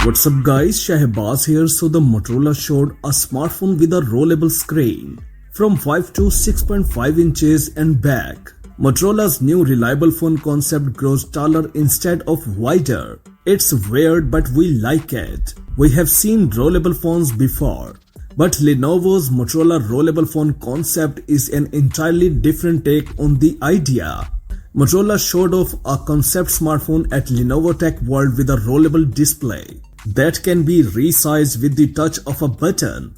What's up guys, Shahbaz here. So the Motorola showed a smartphone with a rollable screen from 5 to 6.5 inches and back. Motorola's new reliable phone concept grows taller instead of wider. It's weird but we like it. We have seen rollable phones before, but Lenovo's Motorola rollable phone concept is an entirely different take on the idea. Motorola showed off a concept smartphone at Lenovo Tech World with a rollable display that can be resized with the touch of a button.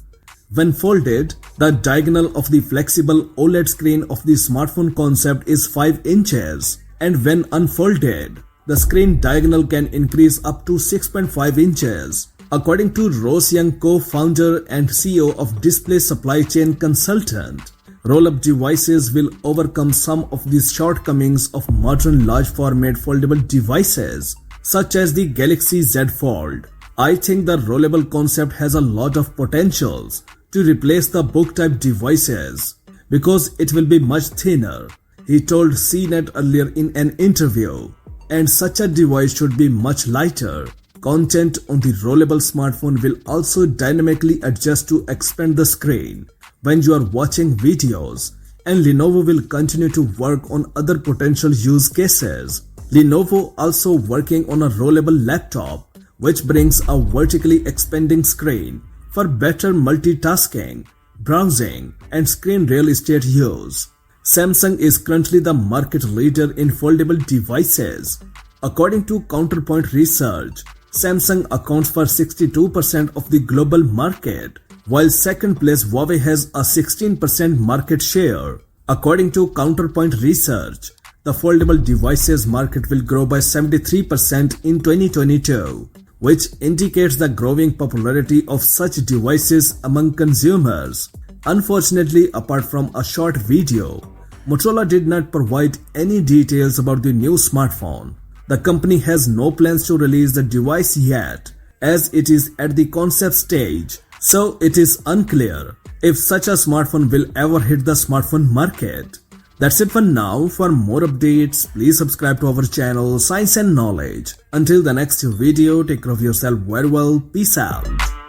When folded, the diagonal of the flexible OLED screen of the smartphone concept is 5 inches, and when unfolded, the screen diagonal can increase up to 6.5 inches. According to Rose Young, co-founder and CEO of Display Supply Chain Consultant, roll-up devices will overcome some of the shortcomings of modern large-format foldable devices, such as the Galaxy Z Fold. I think the rollable concept has a lot of potentials to replace the book-type devices because it will be much thinner, he told CNET earlier in an interview, and such a device should be much lighter. Content on the rollable smartphone will also dynamically adjust to expand the screen when you are watching videos, and Lenovo will continue to work on other potential use cases. Lenovo also working on a rollable laptop which brings a vertically expanding screen for better multitasking, browsing, and screen real estate use. Samsung is currently the market leader in foldable devices. According to Counterpoint Research, Samsung accounts for 62% of the global market, while second place Huawei has a 16% market share. According to Counterpoint Research, the foldable devices market will grow by 73% in 2022, which indicates the growing popularity of such devices among consumers. Unfortunately, apart from a short video, Motorola did not provide any details about the new smartphone. The company has no plans to release the device yet, as it is at the concept stage, so it is unclear if such a smartphone will ever hit the smartphone market. That's it for now. For more updates, please subscribe to our channel Science and Knowledge. Until the next video, take care of yourself very well. Peace out.